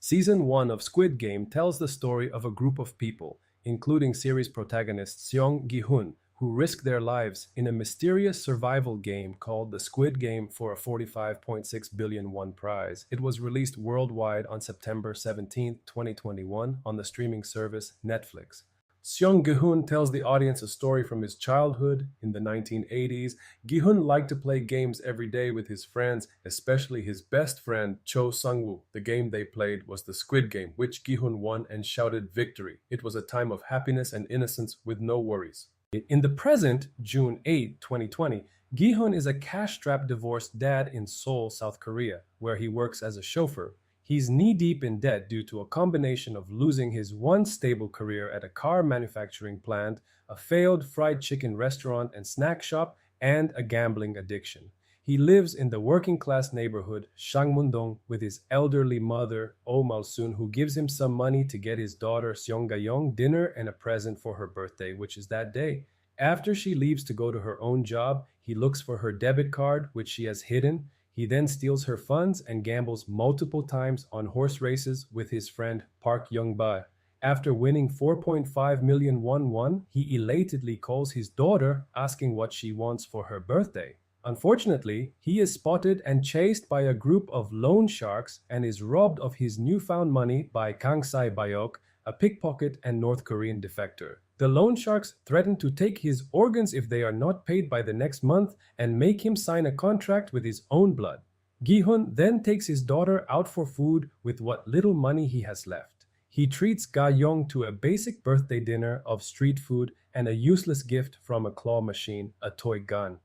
Season 1 of Squid Game tells the story of a group of people, including series protagonist Seong Gi-hun, who risk their lives in a mysterious survival game called the Squid Game for a 45.6 billion won prize. It was released worldwide on September 17, 2021 on the streaming service Netflix. Seong Gi-hun tells the audience a story from his childhood. In the 1980s, Gi-hun liked to play games every day with his friends, especially his best friend Cho Sung-woo. The game they played was the Squid Game, which Gi-hun won and shouted victory. It was a time of happiness and innocence with no worries. In the present, June 8, 2020, Gi-hun is a cash-strapped divorced dad in Seoul, South Korea, where he works as a chauffeur. He's knee-deep in debt due to a combination of losing his once stable career at a car manufacturing plant, a failed fried chicken restaurant and snack shop, and a gambling addiction. He lives in the working-class neighborhood Sangmun-dong with his elderly mother, Oh Mal-soon, who gives him some money to get his daughter Seong Gi-young dinner and a present for her birthday, which is that day. After she leaves to go to her own job, he looks for her debit card, which she has hidden. He then steals her funds and gambles multiple times on horse races with his friend Park Young-ba. After winning 4.5 million won, he elatedly calls his daughter, asking what she wants for her birthday. Unfortunately, he is spotted and chased by a group of loan sharks and is robbed of his newfound money by Kang Sae-bayok, a pickpocket and North Korean defector. The loan sharks threaten to take his organs if they are not paid by the next month and make him sign a contract with his own blood. Gi-hun then takes his daughter out for food with what little money he has left. He treats Ga-young to a basic birthday dinner of street food and a useless gift from a claw machine, a toy gun.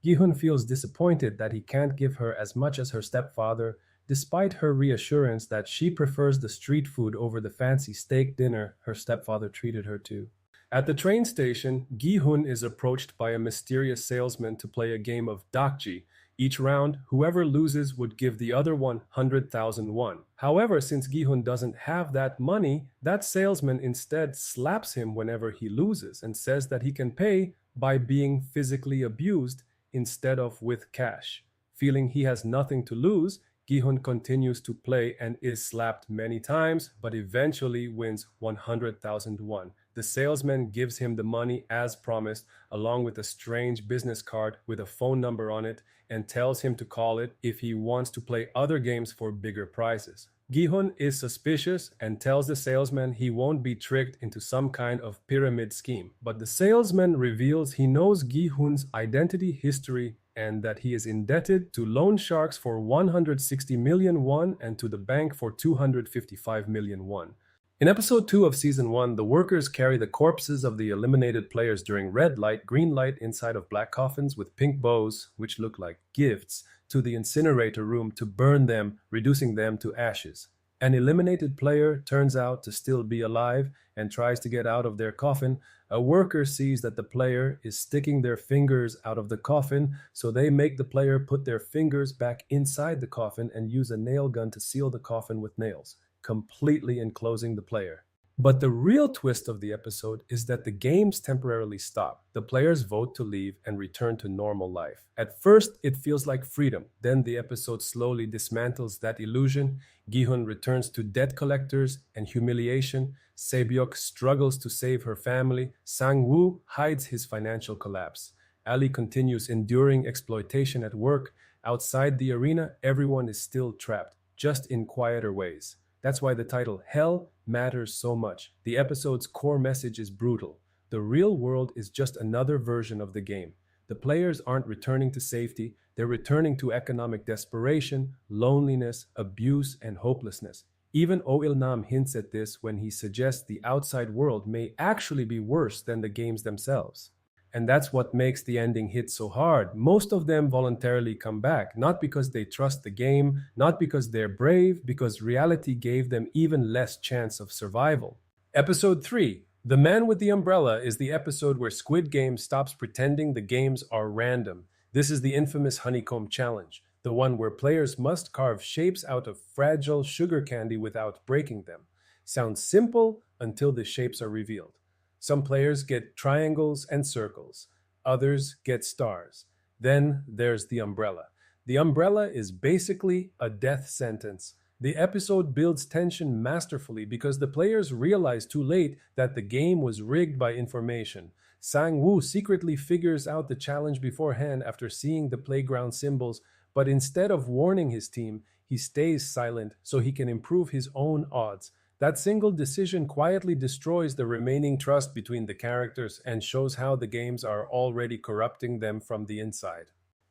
Gi-hun feels disappointed that he can't give her as much as her stepfather, despite her reassurance that she prefers the street food over the fancy steak dinner her stepfather treated her to. At the train station, Gi-hun is approached by a mysterious salesman to play a game of Dakji. Each round, whoever loses would give the other 100,000 won. However, since Gi-hun doesn't have that money, that salesman instead slaps him whenever he loses and says that he can pay by being physically abused instead of with cash. Feeling he has nothing to lose, Gi-hun continues to play and is slapped many times, but eventually wins 100,000 won. The salesman gives him the money as promised, along with a strange business card with a phone number on it, and tells him to call it if he wants to play other games for bigger prizes. Gi-hun is suspicious and tells the salesman he won't be tricked into some kind of pyramid scheme. But the salesman reveals he knows Gi-hun's identity, history, and that he is indebted to loan sharks for 160 million won and to the bank for 255 million won. In episode 2 of season 1, the workers carry the corpses of the eliminated players during red light, green light inside of black coffins with pink bows, which look like gifts, to the incinerator room to burn them, reducing them to ashes. An eliminated player turns out to still be alive and tries to get out of their coffin. A worker sees that the player is sticking their fingers out of the coffin, so they make the player put their fingers back inside the coffin and use a nail gun to seal the coffin with nails, completely enclosing the player. But the real twist of the episode is that the games temporarily stop. The players vote to leave and return to normal life. At first, it feels like freedom. Then the episode slowly dismantles that illusion. Gi-hun returns to debt collectors and humiliation. Se-byuk struggles to save her family. Sang-woo hides his financial collapse. Ali continues enduring exploitation at work. Outside the arena, everyone is still trapped, just in quieter ways. That's why the title Hell matters so much. The episode's core message is brutal. The real world is just another version of the game. The players aren't returning to safety, they're returning to economic desperation, loneliness, abuse, and hopelessness. Even Oh Il-nam hints at this when he suggests the outside world may actually be worse than the games themselves. And that's what makes the ending hit so hard. Most of them voluntarily come back, not because they trust the game, not because they're brave, because reality gave them even less chance of survival. Episode 3. The Man with the Umbrella is the episode where Squid Game stops pretending the games are random. This is the infamous Honeycomb challenge, the one where players must carve shapes out of fragile sugar candy without breaking them. Sounds simple until the shapes are revealed. Some players get triangles and circles. Others get stars. Then there's the umbrella. The umbrella is basically a death sentence. The episode builds tension masterfully because the players realize too late that the game was rigged by information. Sang-woo secretly figures out the challenge beforehand after seeing the playground symbols, but instead of warning his team, he stays silent so he can improve his own odds. That single decision quietly destroys the remaining trust between the characters and shows how the games are already corrupting them from the inside.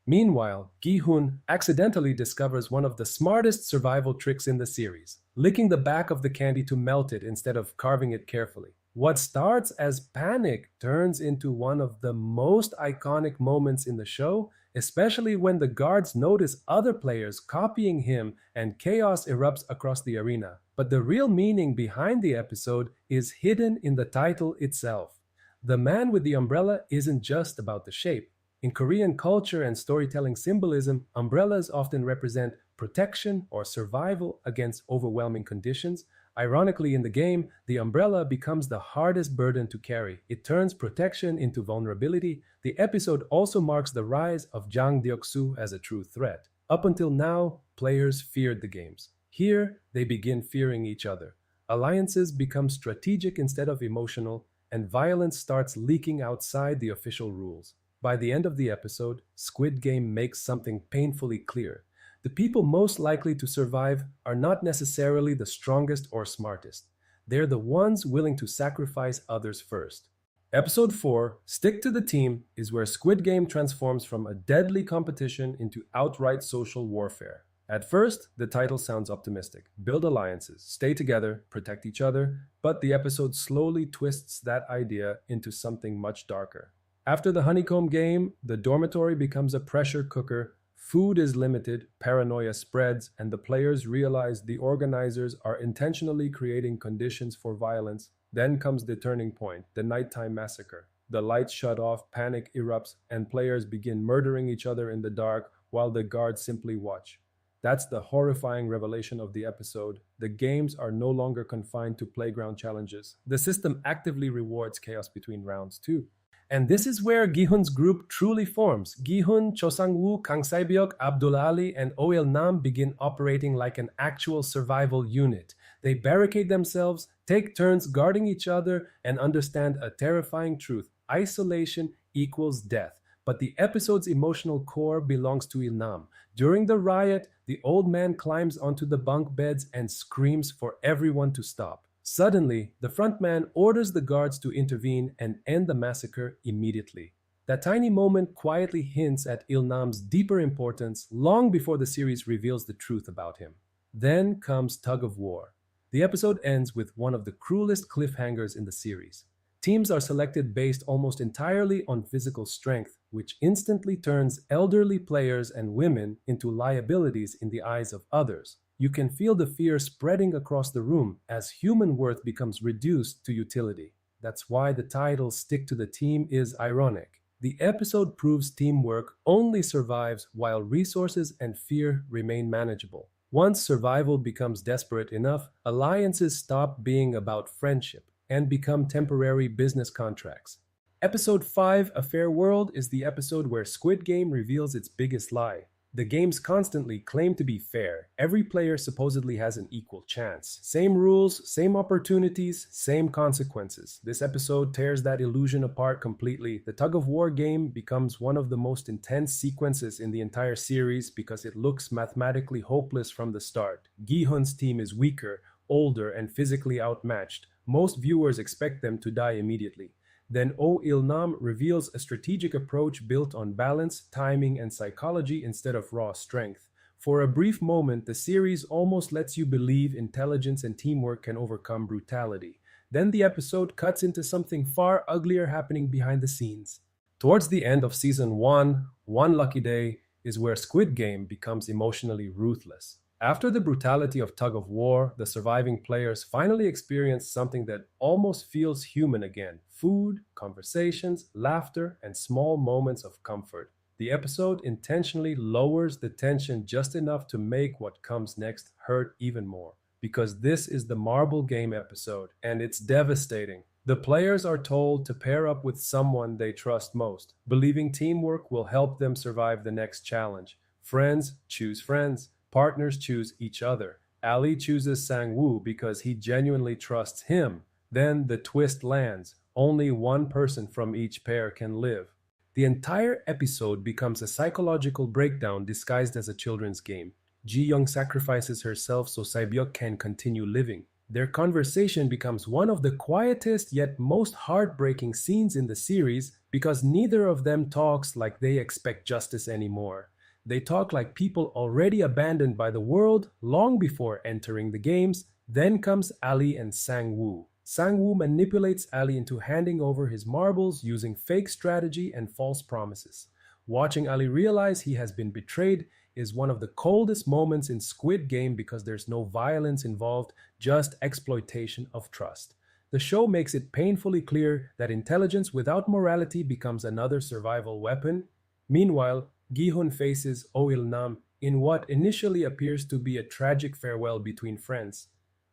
Meanwhile, Gi-hun accidentally discovers one of the smartest survival tricks in the series, licking the back of the candy to melt it instead of carving it carefully. What starts as panic turns into one of the most iconic moments in the show, especially when the guards notice other players copying him and chaos erupts across the arena. But the real meaning behind the episode is hidden in the title itself. The man with the umbrella isn't just about the shape. In Korean culture and storytelling symbolism, umbrellas often represent protection or survival against overwhelming conditions. Ironically, in the game, the umbrella becomes the hardest burden to carry. It turns protection into vulnerability. The episode also marks the rise of Jang Deok-su as a true threat. Up until now, players feared the games. Here, they begin fearing each other. Alliances become strategic instead of emotional, and violence starts leaking outside the official rules. By the end of the episode, Squid Game makes something painfully clear. The people most likely to survive are not necessarily the strongest or smartest. They're the ones willing to sacrifice others first. Episode 4, Stick to the Team, is where Squid Game transforms from a deadly competition into outright social warfare. At first, the title sounds optimistic. Build alliances, stay together, protect each other, but the episode slowly twists that idea into something much darker. After the Honeycomb game, the dormitory becomes a pressure cooker, food is limited, paranoia spreads, and the players realize the organizers are intentionally creating conditions for violence. Then comes the turning point, the nighttime massacre. The lights shut off, panic erupts, and players begin murdering each other in the dark while the guards simply watch. That's the horrifying revelation of the episode. The games are no longer confined to playground challenges. The system actively rewards chaos between rounds too. And this is where Gi-hun's group truly forms. Gi-hun, Cho Sang-woo, Kang Sae-byuk, Abdul Ali, and Oh Il-nam begin operating like an actual survival unit. They barricade themselves, take turns guarding each other, and understand a terrifying truth. Isolation equals death. But the episode's emotional core belongs to Il-nam. During the riot, the old man climbs onto the bunk beds and screams for everyone to stop. Suddenly, the frontman orders the guards to intervene and end the massacre immediately. That tiny moment quietly hints at Il-nam's deeper importance long before the series reveals the truth about him. Then comes Tug of War. The episode ends with one of the cruelest cliffhangers in the series. Teams are selected based almost entirely on physical strength, which instantly turns elderly players and women into liabilities in the eyes of others. You can feel the fear spreading across the room as human worth becomes reduced to utility. That's why the title Stick to the Team is ironic. The episode proves teamwork only survives while resources and fear remain manageable. Once survival becomes desperate enough, alliances stop being about friendship and become temporary business contracts. Episode 5, A Fair World, is the episode where Squid Game reveals its biggest lie. The games constantly claim to be fair. Every player supposedly has an equal chance. Same rules, same opportunities, same consequences. This episode tears that illusion apart completely. The Tug of War game becomes one of the most intense sequences in the entire series because it looks mathematically hopeless from the start. Gi-hun's team is weaker, older, and physically outmatched. Most viewers expect them to die immediately. Then Oh Il-nam reveals a strategic approach built on balance, timing, and psychology instead of raw strength. For a brief moment, the series almost lets you believe intelligence and teamwork can overcome brutality. Then the episode cuts into something far uglier happening behind the scenes. Towards the end of Season 1, One Lucky Day is where Squid Game becomes emotionally ruthless. After the brutality of Tug of War, the surviving players finally experience something that almost feels human again. Food, conversations, laughter, and small moments of comfort. The episode intentionally lowers the tension just enough to make what comes next hurt even more. Because this is the Marble Game episode, and it's devastating. The players are told to pair up with someone they trust most, believing teamwork will help them survive the next challenge. Friends choose friends. Partners choose each other. Ali chooses Sang-woo because he genuinely trusts him. Then the twist lands. Only one person from each pair can live. The entire episode becomes a psychological breakdown disguised as a children's game. Ji-yeong sacrifices herself so Sae-byuk can continue living. Their conversation becomes one of the quietest yet most heartbreaking scenes in the series because neither of them talks like they expect justice anymore. They talk like people already abandoned by the world long before entering the games. Then comes Ali and Sang-woo. Sang-woo manipulates Ali into handing over his marbles using fake strategy and false promises. Watching Ali realize he has been betrayed is one of the coldest moments in Squid Game because there's no violence involved, just exploitation of trust. The show makes it painfully clear that intelligence without morality becomes another survival weapon. Meanwhile, Gi-hun faces Oh Il-nam in what initially appears to be a tragic farewell between friends.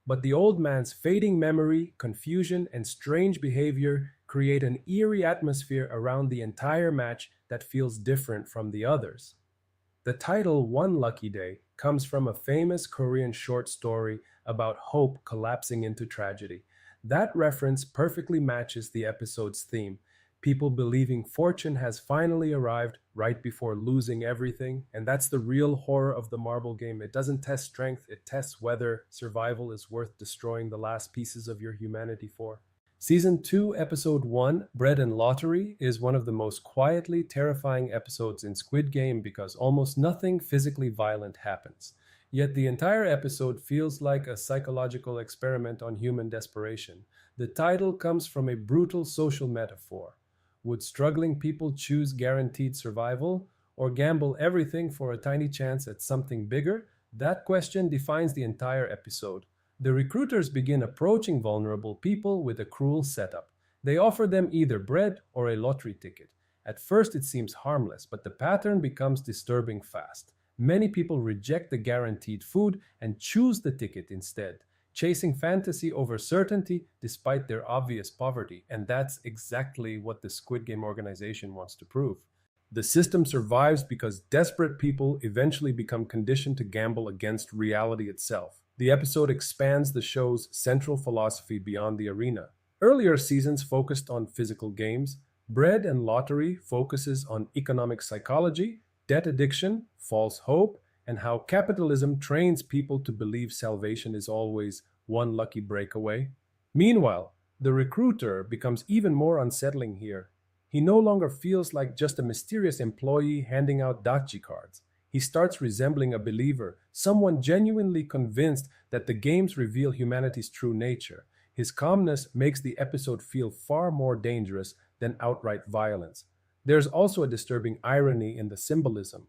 But the old man's fading memory, confusion, and strange behavior create an eerie atmosphere around the entire match that feels different from the others. The title One Lucky Day comes from a famous Korean short story about hope collapsing into tragedy. That reference perfectly matches the episode's theme. People believing fortune has finally arrived right before losing everything, and that's the real horror of the marble game. It doesn't test strength, it tests whether survival is worth destroying the last pieces of your humanity for. Season 2, Episode 1, Bread and Lottery, is one of the most quietly terrifying episodes in Squid Game because almost nothing physically violent happens. Yet the entire episode feels like a psychological experiment on human desperation. The title comes from a brutal social metaphor. Would struggling people choose guaranteed survival or gamble everything for a tiny chance at something bigger? That question defines the entire episode. The recruiters begin approaching vulnerable people with a cruel setup. They offer them either bread or a lottery ticket. At first it seems harmless, but the pattern becomes disturbing fast. Many people reject the guaranteed food and choose the ticket instead, chasing fantasy over certainty despite their obvious poverty, and that's exactly what the Squid Game organization wants to prove. The system survives because desperate people eventually become conditioned to gamble against reality itself. The episode expands the show's central philosophy beyond the arena. Earlier seasons focused on physical games. Bread and Lottery focuses on economic psychology, debt addiction, false hope, and how capitalism trains people to believe salvation is always one lucky break away. Meanwhile, the recruiter becomes even more unsettling here. He no longer feels like just a mysterious employee handing out Dakji cards. He starts resembling a believer, someone genuinely convinced that the games reveal humanity's true nature. His calmness makes the episode feel far more dangerous than outright violence. There's also a disturbing irony in the symbolism.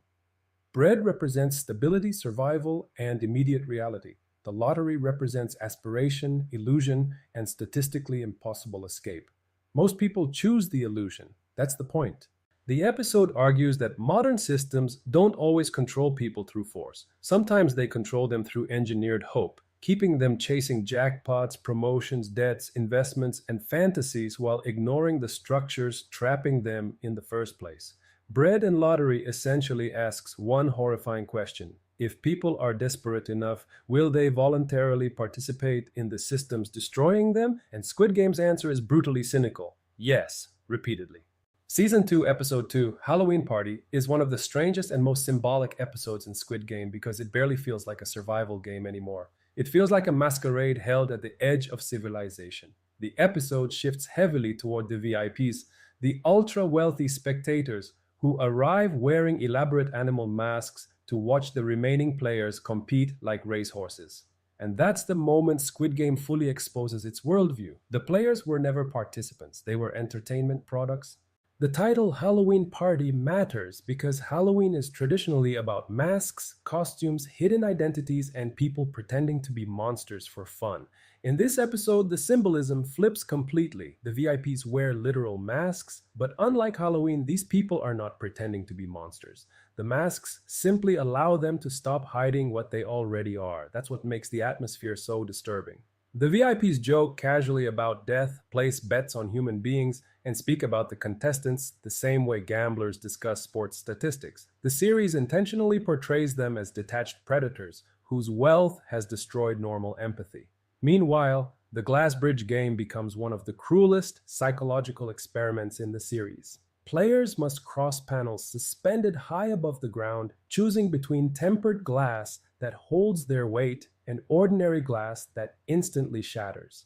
Bread represents stability, survival, and immediate reality. The lottery represents aspiration, illusion, and statistically impossible escape. Most people choose the illusion. That's the point. The episode argues that modern systems don't always control people through force. Sometimes they control them through engineered hope, keeping them chasing jackpots, promotions, debts, investments, and fantasies while ignoring the structures trapping them in the first place. Bread and Lottery essentially asks one horrifying question. If people are desperate enough, will they voluntarily participate in the systems destroying them? And Squid Game's answer is brutally cynical. Yes, repeatedly. Season 2, Episode 2, Halloween Party, is one of the strangest and most symbolic episodes in Squid Game because it barely feels like a survival game anymore. It feels like a masquerade held at the edge of civilization. The episode shifts heavily toward the VIPs, the ultra-wealthy spectators who arrive wearing elaborate animal masks to watch the remaining players compete like racehorses. And that's the moment Squid Game fully exposes its worldview. The players were never participants, they were entertainment products. The title Halloween Party matters because Halloween is traditionally about masks, costumes, hidden identities, and people pretending to be monsters for fun. In this episode, the symbolism flips completely. The VIPs wear literal masks, but unlike Halloween, these people are not pretending to be monsters. The masks simply allow them to stop hiding what they already are. That's what makes the atmosphere so disturbing. The VIPs joke casually about death, place bets on human beings, and speak about the contestants the same way gamblers discuss sports statistics. The series intentionally portrays them as detached predators whose wealth has destroyed normal empathy. Meanwhile, the glass bridge game becomes one of the cruelest psychological experiments in the series. Players must cross panels suspended high above the ground, choosing between tempered glass that holds their weight and ordinary glass that instantly shatters.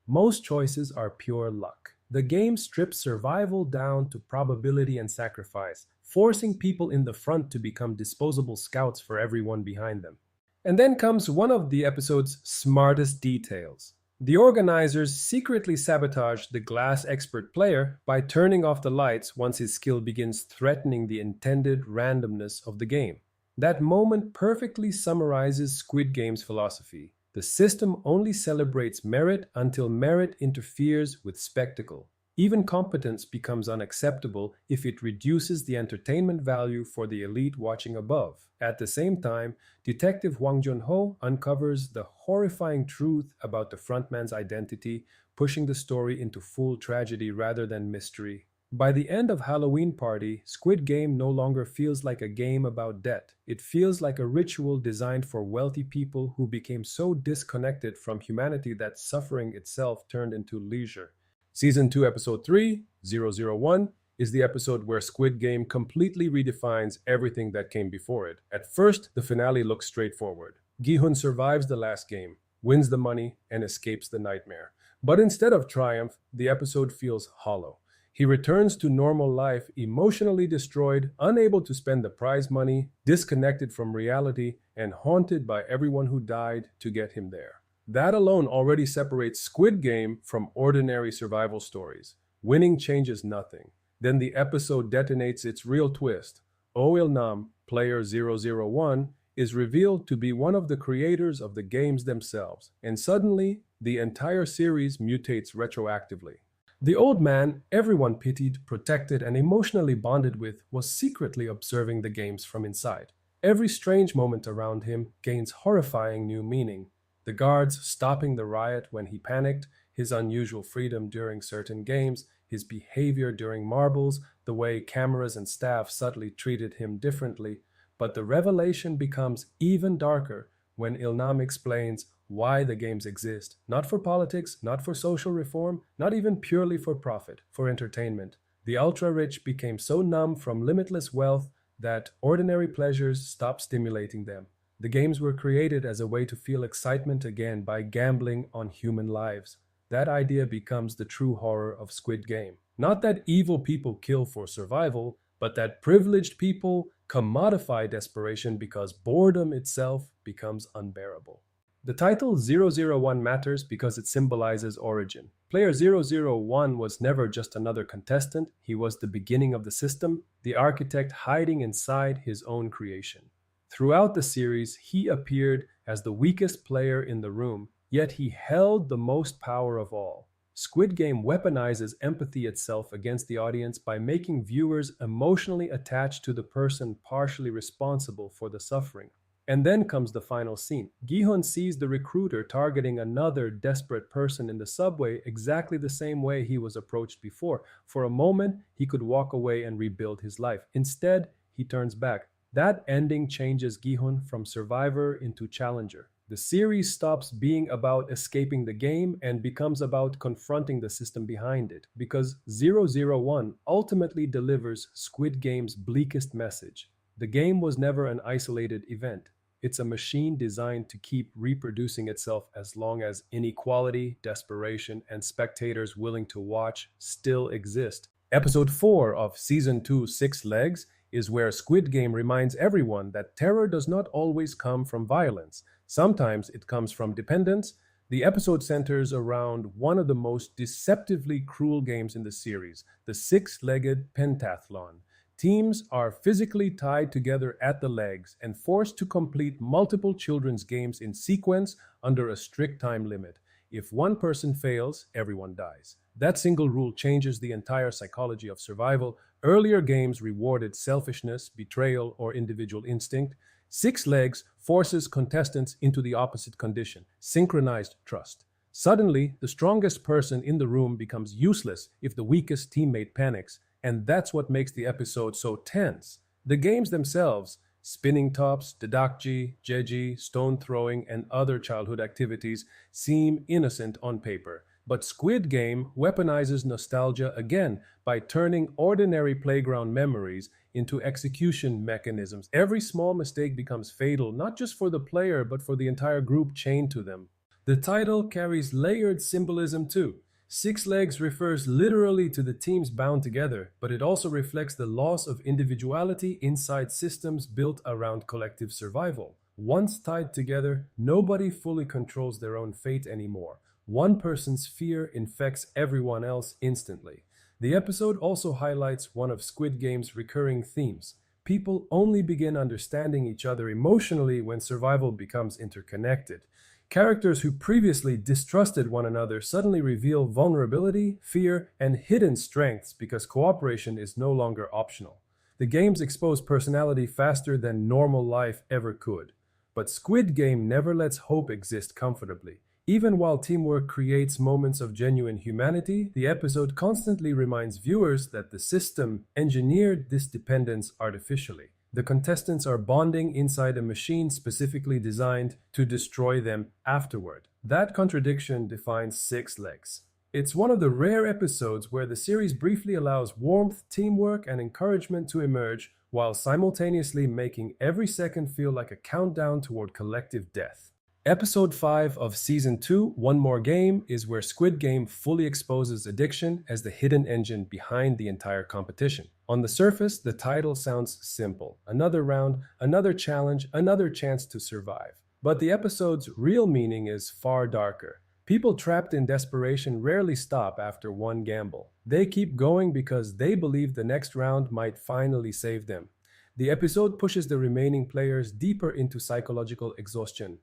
Most choices are pure luck. The game strips survival down to probability and sacrifice, forcing people in the front to become disposable scouts for everyone behind them. And then comes one of the episode's smartest details. The organizers secretly sabotage the glass expert player by turning off the lights once his skill begins threatening the intended randomness of the game. That moment perfectly summarizes Squid Game's philosophy. The system only celebrates merit until merit interferes with spectacle. Even competence becomes unacceptable if it reduces the entertainment value for the elite watching above. At the same time, Detective Hwang Jun-ho uncovers the horrifying truth about the frontman's identity, pushing the story into full tragedy rather than mystery. By the end of Halloween Party, Squid Game no longer feels like a game about debt. It feels like a ritual designed for wealthy people who became so disconnected from humanity that suffering itself turned into leisure. Season 2, Episode 3, 001, is the episode where Squid Game completely redefines everything that came before it. At first, the finale looks straightforward. Gi-hun survives the last game, wins the money, and escapes the nightmare. But instead of triumph, the episode feels hollow. He returns to normal life, emotionally destroyed, unable to spend the prize money, disconnected from reality, and haunted by everyone who died to get him there. That alone already separates Squid Game from ordinary survival stories. Winning changes nothing. Then the episode detonates its real twist. Oh Il-nam, player 001, is revealed to be one of the creators of the games themselves, and suddenly, the entire series mutates retroactively. The old man, everyone pitied, protected, and emotionally bonded with, was secretly observing the games from inside. Every strange moment around him gains horrifying new meaning. The guards stopping the riot when he panicked, his unusual freedom during certain games, his behavior during marbles, the way cameras and staff subtly treated him differently. But the revelation becomes even darker when Il-nam explains why the games exist. Not for politics, not for social reform, not even purely for profit, for entertainment. The ultra-rich became so numb from limitless wealth that ordinary pleasures stopped stimulating them. The games were created as a way to feel excitement again by gambling on human lives. That idea becomes the true horror of Squid Game. Not that evil people kill for survival, but that privileged people commodify desperation because boredom itself becomes unbearable. The title 001 matters because it symbolizes origin. Player 001 was never just another contestant, he was the beginning of the system, the architect hiding inside his own creation. Throughout the series, he appeared as the weakest player in the room, yet he held the most power of all. Squid Game weaponizes empathy itself against the audience by making viewers emotionally attached to the person partially responsible for the suffering. And then comes the final scene. Gi-hun sees the recruiter targeting another desperate person in the subway exactly the same way he was approached before. For a moment, he could walk away and rebuild his life. Instead, he turns back. That ending changes Gi-hun from survivor into challenger. The series stops being about escaping the game and becomes about confronting the system behind it, because 001 ultimately delivers Squid Game's bleakest message. The game was never an isolated event. It's a machine designed to keep reproducing itself as long as inequality, desperation, and spectators willing to watch still exist. Episode 4 of Season 2, 6 Legs is where Squid Game reminds everyone that terror does not always come from violence. Sometimes it comes from dependence. The episode centers around one of the most deceptively cruel games in the series, the six-legged pentathlon. Teams are physically tied together at the legs and forced to complete multiple children's games in sequence under a strict time limit. If one person fails, everyone dies. That single rule changes the entire psychology of survival. Earlier games rewarded selfishness, betrayal, or individual instinct. Six Legs forces contestants into the opposite condition, synchronized trust. Suddenly, the strongest person in the room becomes useless if the weakest teammate panics, and that's what makes the episode so tense. The games themselves Spinning tops, the Dakji, Jeji, stone throwing, and other childhood activities seem innocent on paper. But Squid Game weaponizes nostalgia again by turning ordinary playground memories into execution mechanisms. Every small mistake becomes fatal, not just for the player, but for the entire group chained to them. The title carries layered symbolism too. Six legs refers literally to the teams bound together, but it also reflects the loss of individuality inside systems built around collective survival. Once tied together, nobody fully controls their own fate anymore. One person's fear infects everyone else instantly. The episode also highlights one of Squid Game's recurring themes. People only begin understanding each other emotionally when survival becomes interconnected. Characters who previously distrusted one another suddenly reveal vulnerability, fear, and hidden strengths because cooperation is no longer optional. The games expose personality faster than normal life ever could. But Squid Game never lets hope exist comfortably. Even while teamwork creates moments of genuine humanity, the episode constantly reminds viewers that the system engineered this dependence artificially. The contestants are bonding inside a machine specifically designed to destroy them afterward. That contradiction defines Six Legs. It's one of the rare episodes where the series briefly allows warmth, teamwork, and encouragement to emerge while simultaneously making every second feel like a countdown toward collective death. Episode 5 of Season 2, One More Game, is where Squid Game fully exposes addiction as the hidden engine behind the entire competition. On the surface, the title sounds simple. Another round, another challenge, another chance to survive. But the episode's real meaning is far darker. People trapped in desperation rarely stop after one gamble. They keep going because they believe the next round might finally save them. The episode pushes the remaining players deeper into psychological exhaustion.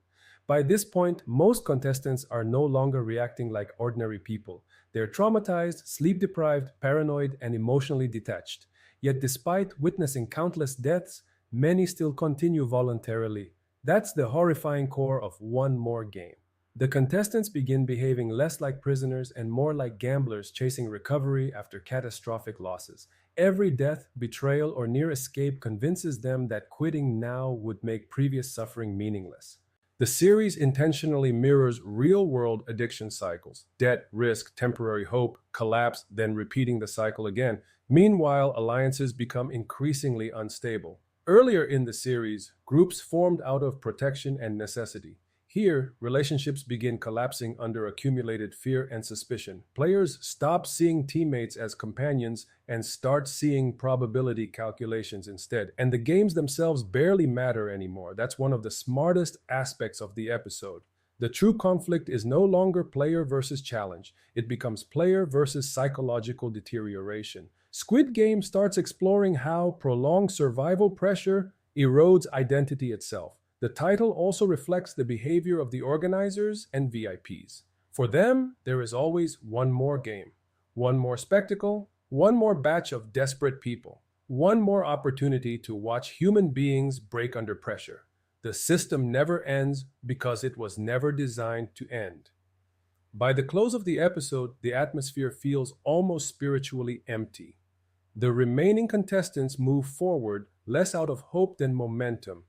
By this point, most contestants are no longer reacting like ordinary people. They're traumatized, sleep-deprived, paranoid, and emotionally detached. Yet despite witnessing countless deaths, many still continue voluntarily. That's the horrifying core of One More Game. The contestants begin behaving less like prisoners and more like gamblers chasing recovery after catastrophic losses. Every death, betrayal, or near escape convinces them that quitting now would make previous suffering meaningless. The series intentionally mirrors real-world addiction cycles: debt, risk, temporary hope, collapse, then repeating the cycle again. Meanwhile, alliances become increasingly unstable. Earlier in the series, groups formed out of protection and necessity. Here, relationships begin collapsing under accumulated fear and suspicion. Players stop seeing teammates as companions and start seeing probability calculations instead. And the games themselves barely matter anymore. That's one of the smartest aspects of the episode. The true conflict is no longer player versus challenge. It becomes player versus psychological deterioration. Squid Game starts exploring how prolonged survival pressure erodes identity itself. The title also reflects the behavior of the organizers and VIPs. For them, there is always one more game, one more spectacle, one more batch of desperate people, one more opportunity to watch human beings break under pressure. The system never ends because it was never designed to end. By the close of the episode, the atmosphere feels almost spiritually empty. The remaining contestants move forward less out of hope than momentum,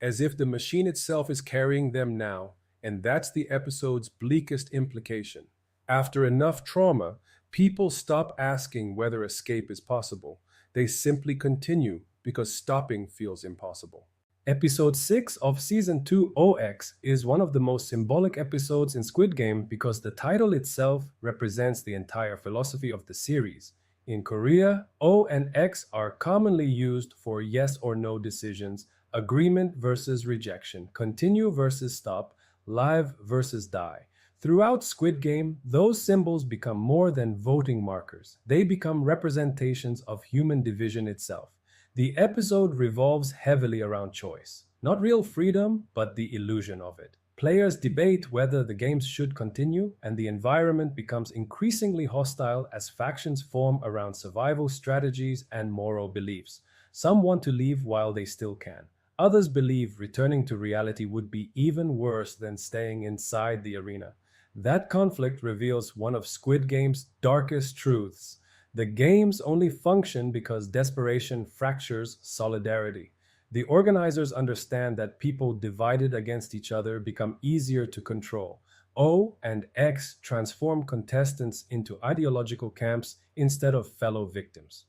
as if the machine itself is carrying them now, and that's the episode's bleakest implication. After enough trauma, people stop asking whether escape is possible. They simply continue because stopping feels impossible. Episode 6 of Season 2 OX is one of the most symbolic episodes in Squid Game because the title itself represents the entire philosophy of the series. In Korea, O and X are commonly used for yes or no decisions, agreement versus rejection, continue versus stop, live versus die. Throughout Squid Game, those symbols become more than voting markers. They become representations of human division itself. The episode revolves heavily around choice. Not real freedom, but the illusion of it. Players debate whether the games should continue, and the environment becomes increasingly hostile as factions form around survival strategies and moral beliefs. Some want to leave while they still can. Others believe returning to reality would be even worse than staying inside the arena. That conflict reveals one of Squid Game's darkest truths. The games only function because desperation fractures solidarity. The organizers understand that people divided against each other become easier to control. O and X transform contestants into ideological camps instead of fellow victims.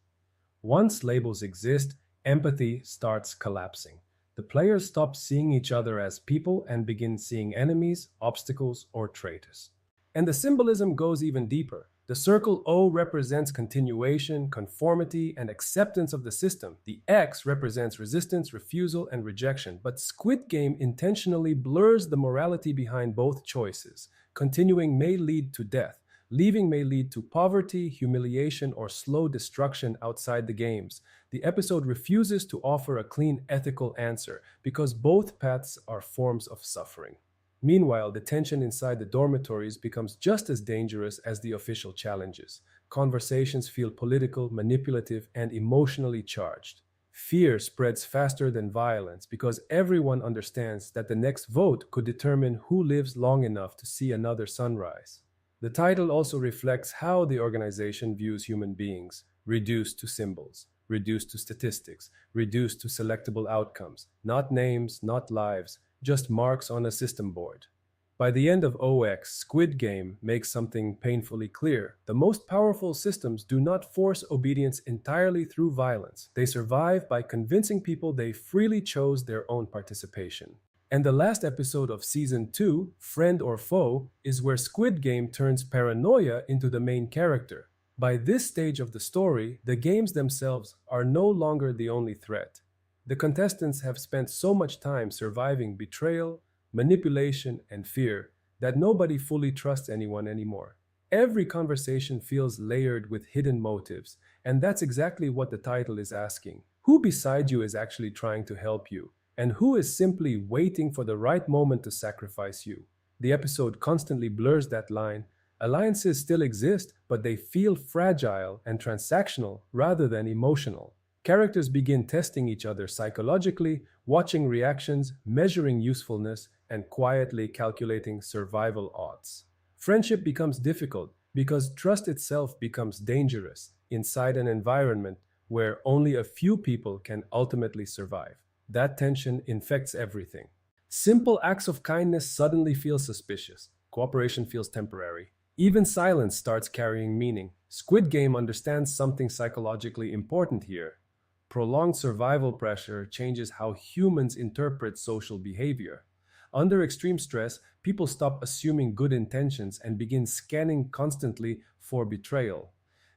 Once labels exist, empathy starts collapsing. The players stop seeing each other as people and begin seeing enemies, obstacles, or traitors. And the symbolism goes even deeper. The circle O represents continuation, conformity, and acceptance of the system. The X represents resistance, refusal, and rejection. But Squid Game intentionally blurs the morality behind both choices. Continuing may lead to death. Leaving may lead to poverty, humiliation, or slow destruction outside the games. The episode refuses to offer a clean ethical answer because both paths are forms of suffering. Meanwhile, the tension inside the dormitories becomes just as dangerous as the official challenges. Conversations feel political, manipulative, and emotionally charged. Fear spreads faster than violence because everyone understands that the next vote could determine who lives long enough to see another sunrise. The title also reflects how the organization views human beings, reduced to symbols, reduced to statistics, reduced to selectable outcomes, not names, not lives, just marks on a system board. By the end of OX, Squid Game makes something painfully clear. The most powerful systems do not force obedience entirely through violence. They survive by convincing people they freely chose their own participation. And the last episode of Season 2, Friend or Foe, is where Squid Game turns paranoia into the main character. By this stage of the story, the games themselves are no longer the only threat. The contestants have spent so much time surviving betrayal, manipulation, and fear that nobody fully trusts anyone anymore. Every conversation feels layered with hidden motives, and that's exactly what the title is asking. Who beside you is actually trying to help you? And who is simply waiting for the right moment to sacrifice you? The episode constantly blurs that line. Alliances still exist, but they feel fragile and transactional rather than emotional. Characters begin testing each other psychologically, watching reactions, measuring usefulness, and quietly calculating survival odds. Friendship becomes difficult because trust itself becomes dangerous inside an environment where only a few people can ultimately survive. That tension infects everything. Simple acts of kindness suddenly feel suspicious. Cooperation feels temporary. Even silence starts carrying meaning. Squid Game understands something psychologically important here. Prolonged survival pressure changes how humans interpret social behavior. Under extreme stress, people stop assuming good intentions and begin scanning constantly for betrayal.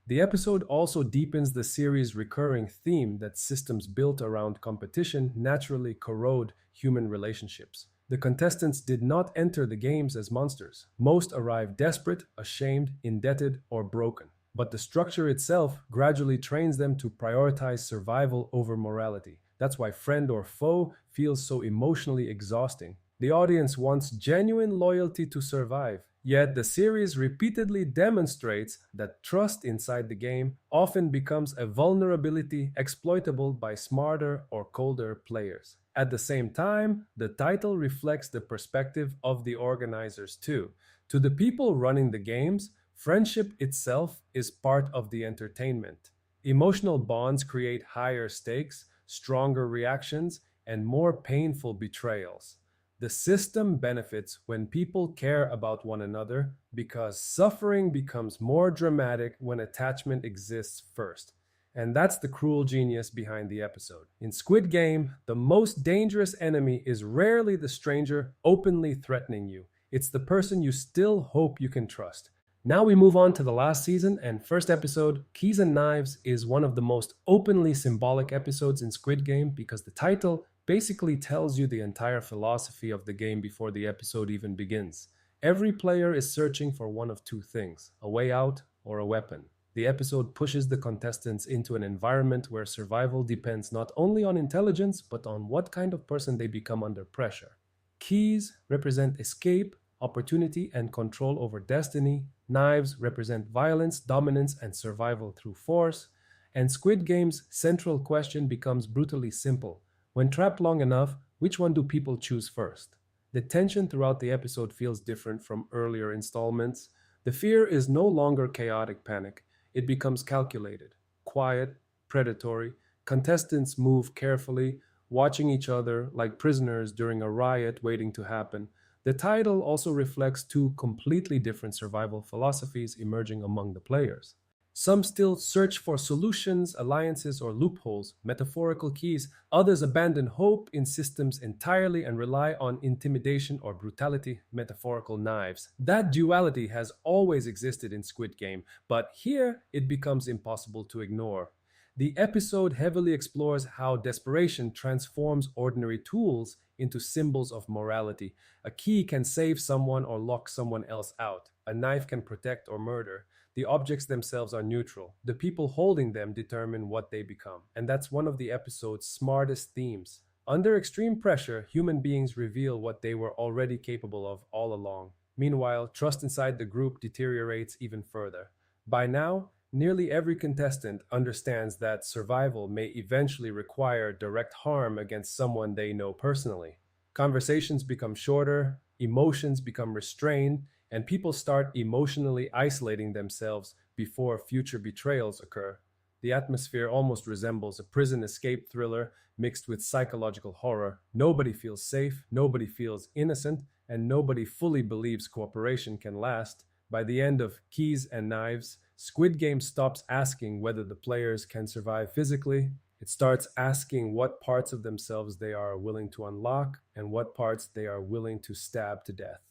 The episode also deepens the series' recurring theme that systems built around competition naturally corrode human relationships. The contestants did not enter the games as monsters. Most arrived desperate, ashamed, indebted, or broken. But the structure itself gradually trains them to prioritize survival over morality. That's why Friend or Foe feels so emotionally exhausting. The audience wants genuine loyalty to survive, yet the series repeatedly demonstrates that trust inside the game often becomes a vulnerability exploitable by smarter or colder players. At the same time, the title reflects the perspective of the organizers too. To the people running the games, friendship itself is part of the entertainment. Emotional bonds create higher stakes, stronger reactions, and more painful betrayals. The system benefits when people care about one another because suffering becomes more dramatic when attachment exists first. And that's the cruel genius behind the episode. In Squid Game, the most dangerous enemy is rarely the stranger openly threatening you. It's the person you still hope you can trust. Now we move on to the last season and first episode. Keys and Knives is one of the most openly symbolic episodes in Squid Game because the title basically tells you the entire philosophy of the game before the episode even begins. Every player is searching for one of two things, a way out or a weapon. The episode pushes the contestants into an environment where survival depends not only on intelligence, but on what kind of person they become under pressure. Keys represent escape, opportunity, and control over destiny. Knives represent violence, dominance, and survival through force. And Squid Game's central question becomes brutally simple. When trapped long enough, which one do people choose first? The tension throughout the episode feels different from earlier installments. The fear is no longer chaotic panic. It becomes calculated, quiet, predatory. Contestants move carefully, watching each other like prisoners during a riot waiting to happen. The title also reflects two completely different survival philosophies emerging among the players. Some still search for solutions, alliances, or loopholes, metaphorical keys. Others abandon hope in systems entirely and rely on intimidation or brutality, metaphorical knives. That duality has always existed in Squid Game, but here it becomes impossible to ignore. The episode heavily explores how desperation transforms ordinary tools into symbols of morality. A key can save someone or lock someone else out. A knife can protect or murder. The objects themselves are neutral. The people holding them determine what they become. And that's one of the episode's smartest themes. Under extreme pressure, human beings reveal what they were already capable of all along. Meanwhile, trust inside the group deteriorates even further. By now, nearly every contestant understands that survival may eventually require direct harm against someone they know personally. Conversations become shorter, emotions become restrained, and people start emotionally isolating themselves before future betrayals occur. The atmosphere almost resembles a prison escape thriller mixed with psychological horror. Nobody feels safe, nobody feels innocent, and nobody fully believes cooperation can last. By the end of Keys and Knives, Squid Game stops asking whether the players can survive physically. It starts asking what parts of themselves they are willing to unlock and what parts they are willing to stab to death.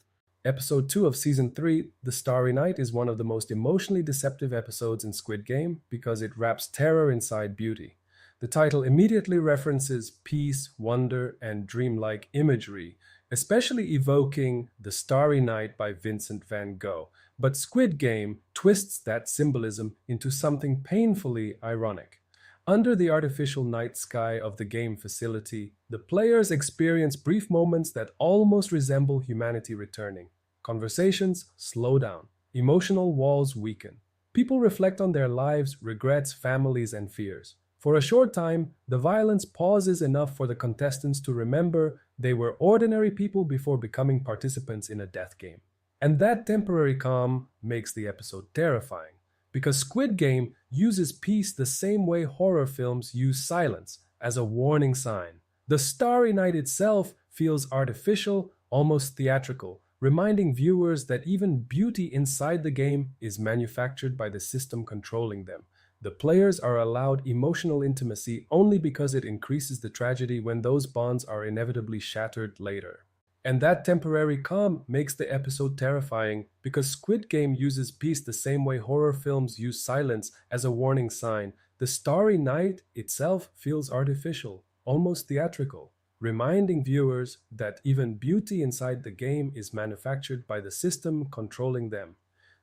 Episode 2 of Season 3, The Starry Night, is one of the most emotionally deceptive episodes in Squid Game because it wraps terror inside beauty. The title immediately references peace, wonder, and dreamlike imagery, especially evoking The Starry Night by Vincent van Gogh. But Squid Game twists that symbolism into something painfully ironic. Under the artificial night sky of the game facility, the players experience brief moments that almost resemble humanity returning. Conversations slow down. Emotional walls weaken. People reflect on their lives, regrets, families, and fears. For a short time, the violence pauses enough for the contestants to remember they were ordinary people before becoming participants in a death game. And that temporary calm makes the episode terrifying. Because Squid Game uses peace the same way horror films use silence, as a warning sign. The Starry Night itself feels artificial, almost theatrical, reminding viewers that even beauty inside the game is manufactured by the system controlling them. The players are allowed emotional intimacy only because it increases the tragedy when those bonds are inevitably shattered later. And that temporary calm makes the episode terrifying because Squid Game uses peace the same way horror films use silence as a warning sign. The Starry Night itself feels artificial, almost theatrical, reminding viewers that even beauty inside the game is manufactured by the system controlling them.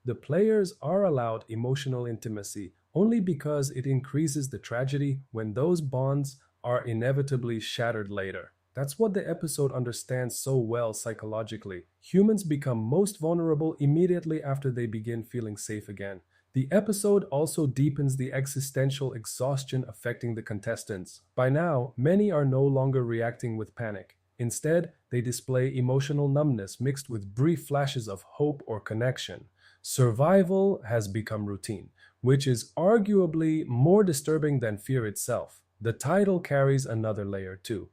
The players are allowed emotional intimacy only because it increases the tragedy when those bonds are inevitably shattered later. That's what the episode understands so well psychologically. Humans become most vulnerable immediately after they begin feeling safe again. The episode also deepens the existential exhaustion affecting the contestants. By now, many are no longer reacting with panic. Instead, they display emotional numbness mixed with brief flashes of hope or connection. Survival has become routine, which is arguably more disturbing than fear itself. The title carries another layer too.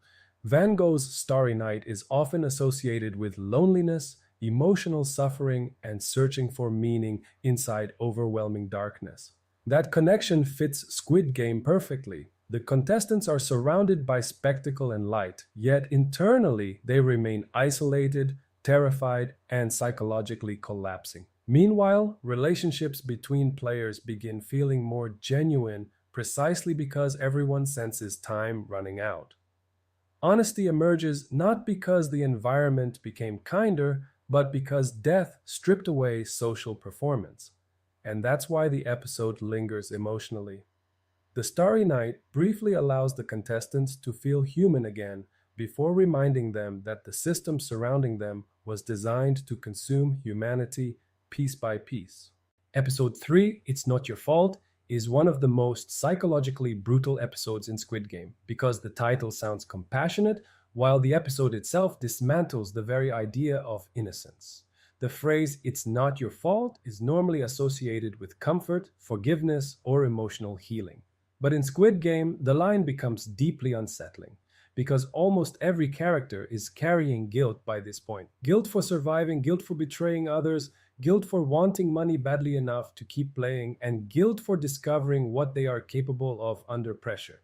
Van Gogh's Starry Night is often associated with loneliness, emotional suffering, and searching for meaning inside overwhelming darkness. That connection fits Squid Game perfectly. The contestants are surrounded by spectacle and light, yet internally they remain isolated, terrified, and psychologically collapsing. Meanwhile, relationships between players begin feeling more genuine precisely because everyone senses time running out. Honesty emerges not because the environment became kinder, but because death stripped away social performance. And that's why the episode lingers emotionally. The Starry Night briefly allows the contestants to feel human again before reminding them that the system surrounding them was designed to consume humanity piece by piece. Episode 3, It's Not Your Fault, is one of the most psychologically brutal episodes in Squid Game because the title sounds compassionate while the episode itself dismantles the very idea of innocence. The phrase, "it's not your fault," is normally associated with comfort, forgiveness, or emotional healing. But in Squid Game, the line becomes deeply unsettling because almost every character is carrying guilt by this point. Guilt for surviving, guilt for betraying others, guilt for wanting money badly enough to keep playing, and guilt for discovering what they are capable of under pressure.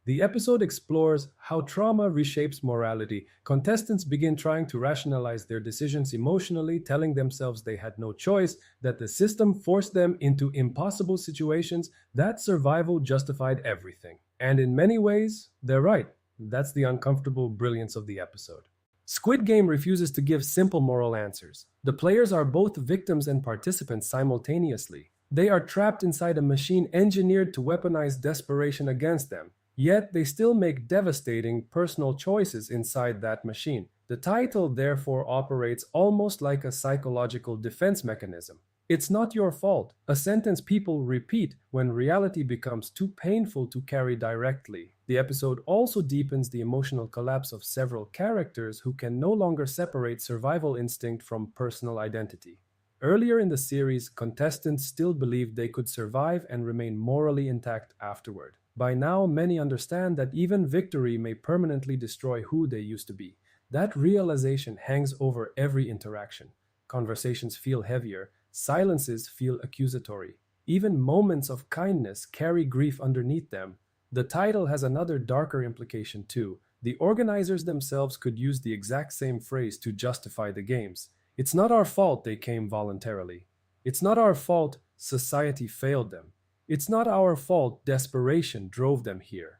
The episode explores how trauma reshapes morality. Contestants begin trying to rationalize their decisions emotionally, telling themselves they had no choice, that the system forced them into impossible situations, that survival justified everything. And in many ways, they're right. That's the uncomfortable brilliance of the episode. Squid Game refuses to give simple moral answers. The players are both victims and participants simultaneously. They are trapped inside a machine engineered to weaponize desperation against them. Yet they still make devastating personal choices inside that machine. The title therefore operates almost like a psychological defense mechanism. It's not your fault, a sentence people repeat when reality becomes too painful to carry directly. The episode also deepens the emotional collapse of several characters who can no longer separate survival instinct from personal identity. Earlier in the series, contestants still believed they could survive and remain morally intact afterward. By now, many understand that even victory may permanently destroy who they used to be. That realization hangs over every interaction. Conversations feel heavier, silences feel accusatory. Even moments of kindness carry grief underneath them. The title has another darker implication too. The organizers themselves could use the exact same phrase to justify the games. It's not our fault they came voluntarily. It's not our fault society failed them. It's not our fault desperation drove them here.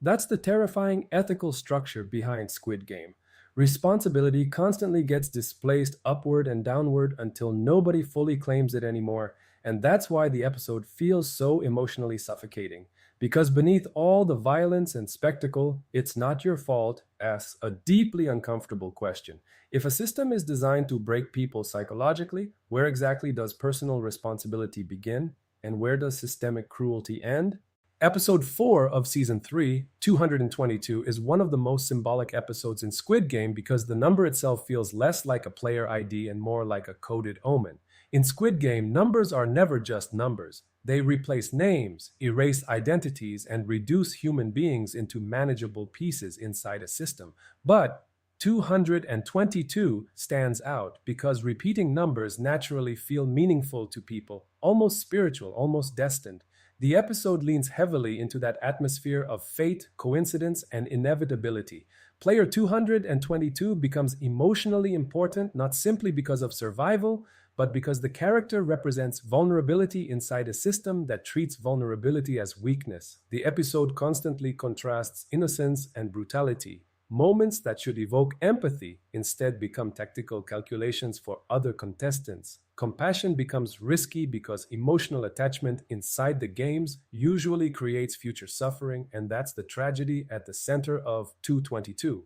That's the terrifying ethical structure behind Squid Game. Responsibility constantly gets displaced upward and downward until nobody fully claims it anymore, and that's why the episode feels so emotionally suffocating. Because beneath all the violence and spectacle, it's not your fault asks a deeply uncomfortable question. If a system is designed to break people psychologically, where exactly does personal responsibility begin? And where does systemic cruelty end? Episode 4 of Season 3, 222, is one of the most symbolic episodes in Squid Game because the number itself feels less like a player ID and more like a coded omen. In Squid Game, numbers are never just numbers. They replace names, erase identities, and reduce human beings into manageable pieces inside a system. But 222 stands out because repeating numbers naturally feel meaningful to people, almost spiritual, almost destined. The episode leans heavily into that atmosphere of fate, coincidence, and inevitability. Player 222 becomes emotionally important not simply because of survival, but because the character represents vulnerability inside a system that treats vulnerability as weakness. The episode constantly contrasts innocence and brutality. Moments that should evoke empathy instead become tactical calculations for other contestants. Compassion becomes risky because emotional attachment inside the games usually creates future suffering, and that's the tragedy at the center of 222.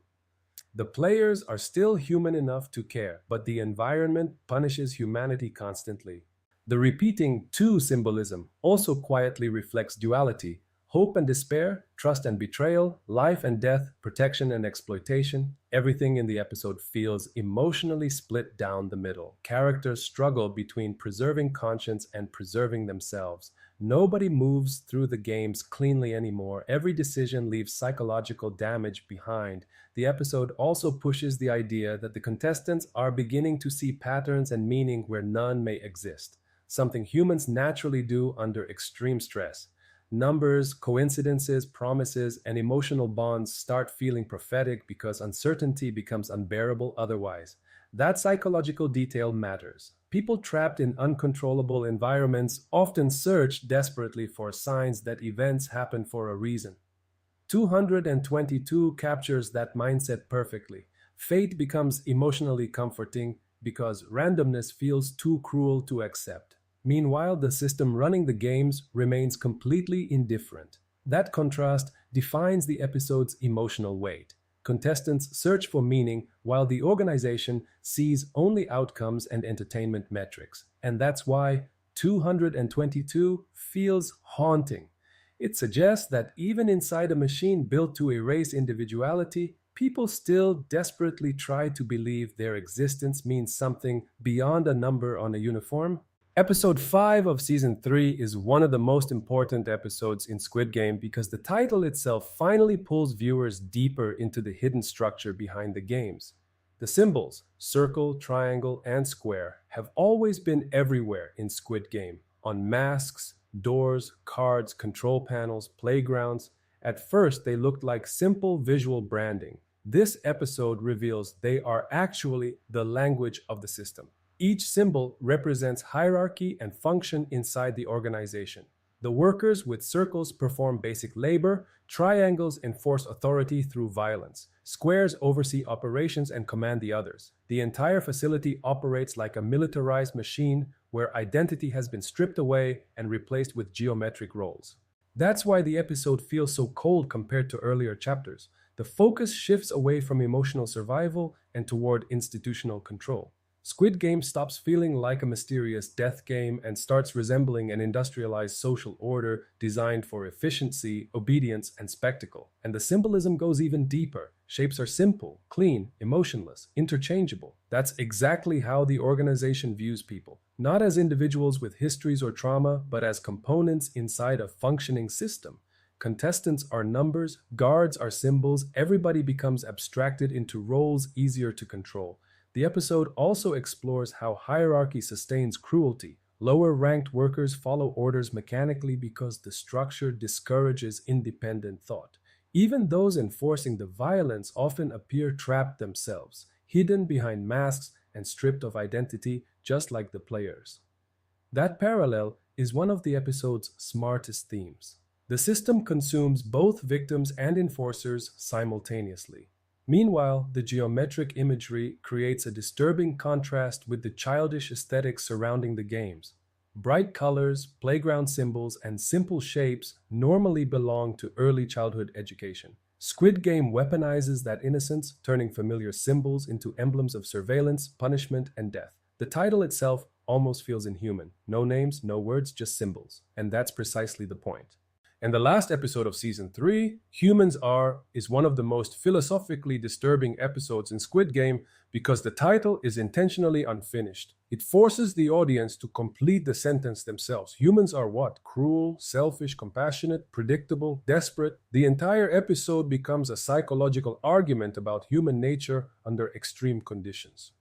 The players are still human enough to care, but the environment punishes humanity constantly. The repeating 2 symbolism also quietly reflects duality. Hope and despair, trust and betrayal, life and death, protection and exploitation. Everything in the episode feels emotionally split down the middle. Characters struggle between preserving conscience and preserving themselves. Nobody moves through the games cleanly anymore. Every decision leaves psychological damage behind. The episode also pushes the idea that the contestants are beginning to see patterns and meaning where none may exist, something humans naturally do under extreme stress. Numbers, coincidences, promises, and emotional bonds start feeling prophetic because uncertainty becomes unbearable otherwise. That psychological detail matters. People trapped in uncontrollable environments often search desperately for signs that events happen for a reason. 222 captures that mindset perfectly. Fate becomes emotionally comforting because randomness feels too cruel to accept. Meanwhile, the system running the games remains completely indifferent. That contrast defines the episode's emotional weight. Contestants search for meaning while the organization sees only outcomes and entertainment metrics. And that's why 222 feels haunting. It suggests that even inside a machine built to erase individuality, people still desperately try to believe their existence means something beyond a number on a uniform. Episode 5 of Season 3 is one of the most important episodes in Squid Game because the title itself finally pulls viewers deeper into the hidden structure behind the games. The symbols, circle, triangle, and square, have always been everywhere in Squid Game, on masks, doors, cards, control panels, playgrounds. At first, they looked like simple visual branding. This episode reveals they are actually the language of the system. Each symbol represents hierarchy and function inside the organization. The workers with circles perform basic labor, triangles enforce authority through violence, squares oversee operations and command the others. The entire facility operates like a militarized machine where identity has been stripped away and replaced with geometric roles. That's why the episode feels so cold compared to earlier chapters. The focus shifts away from emotional survival and toward institutional control. Squid Game stops feeling like a mysterious death game and starts resembling an industrialized social order designed for efficiency, obedience, and spectacle. And the symbolism goes even deeper. Shapes are simple, clean, emotionless, interchangeable. That's exactly how the organization views people. Not as individuals with histories or trauma, but as components inside a functioning system. Contestants are numbers, guards are symbols, everybody becomes abstracted into roles easier to control. The episode also explores how hierarchy sustains cruelty. Lower-ranked workers follow orders mechanically because the structure discourages independent thought. Even those enforcing the violence often appear trapped themselves, hidden behind masks and stripped of identity, just like the players. That parallel is one of the episode's smartest themes. The system consumes both victims and enforcers simultaneously. Meanwhile, the geometric imagery creates a disturbing contrast with the childish aesthetics surrounding the games. Bright colors, playground symbols, and simple shapes normally belong to early childhood education. Squid Game weaponizes that innocence, turning familiar symbols into emblems of surveillance, punishment, and death. The title itself almost feels inhuman. No names, no words, just symbols. And that's precisely the point. And the last episode of Season 3, Humans Are, is one of the most philosophically disturbing episodes in Squid Game because the title is intentionally unfinished. It forces the audience to complete the sentence themselves. Humans are what? Cruel, selfish, compassionate, predictable, desperate. The entire episode becomes a psychological argument about human nature under extreme conditions.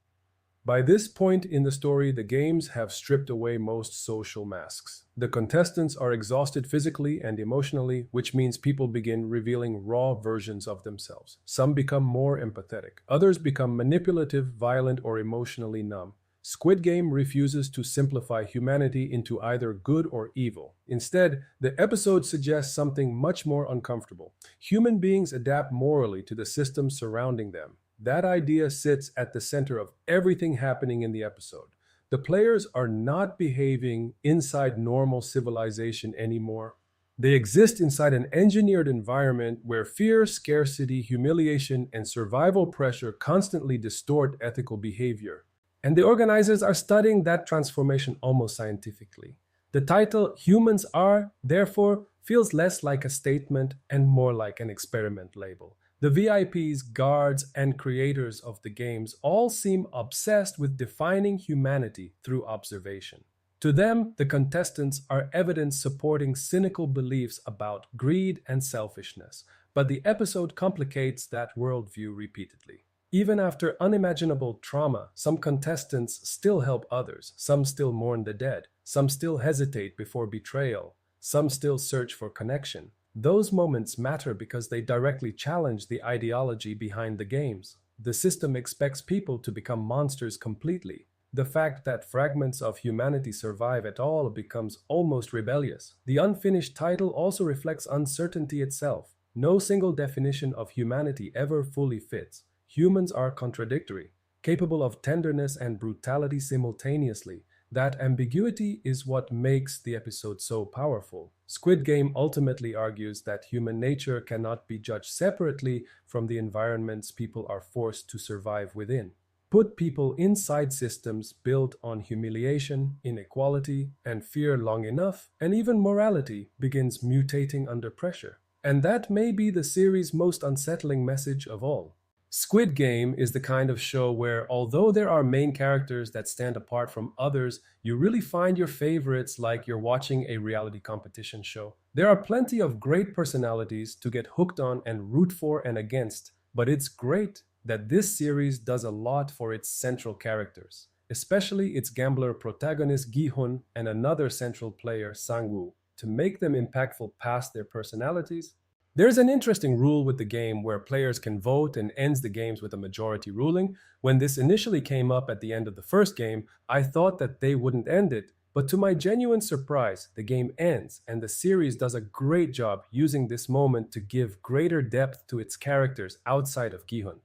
By this point in the story, the games have stripped away most social masks. The contestants are exhausted physically and emotionally, which means people begin revealing raw versions of themselves. Some become more empathetic. Others become manipulative, violent, or emotionally numb. Squid Game refuses to simplify humanity into either good or evil. Instead, the episode suggests something much more uncomfortable. Human beings adapt morally to the systems surrounding them. That idea sits at the center of everything happening in the episode. The players are not behaving inside normal civilization anymore. They exist inside an engineered environment where fear, scarcity, humiliation, and survival pressure constantly distort ethical behavior. And the organizers are studying that transformation almost scientifically. The title, Humans Are, therefore, feels less like a statement and more like an experiment label. The VIPs, guards, and creators of the games all seem obsessed with defining humanity through observation. To them, the contestants are evidence supporting cynical beliefs about greed and selfishness, but the episode complicates that worldview repeatedly. Even after unimaginable trauma, some contestants still help others, some still mourn the dead, some still hesitate before betrayal, some still search for connection. Those moments matter because they directly challenge the ideology behind the games. The system expects people to become monsters completely. The fact that fragments of humanity survive at all becomes almost rebellious. The unfinished title also reflects uncertainty itself. No single definition of humanity ever fully fits. Humans are contradictory, capable of tenderness and brutality simultaneously. That ambiguity is what makes the episode so powerful. Squid Game ultimately argues that human nature cannot be judged separately from the environments people are forced to survive within. Put people inside systems built on humiliation, inequality, and fear long enough, and even morality begins mutating under pressure. And that may be the series' most unsettling message of all. Squid Game is the kind of show where, although there are main characters that stand apart from others, you really find your favorites like you're watching a reality competition show. There are plenty of great personalities to get hooked on and root for and against, but it's great that this series does a lot for its central characters, especially its gambler protagonist Gi-hun and another central player Sang-woo, to make them impactful past their personalities. There's an interesting rule with the game where players can vote and ends the games with a majority ruling. When this initially came up at the end of the first game, I thought that they wouldn't end it, but to my genuine surprise, the game ends, and the series does a great job using this moment to give greater depth to its characters outside of Gi-hun.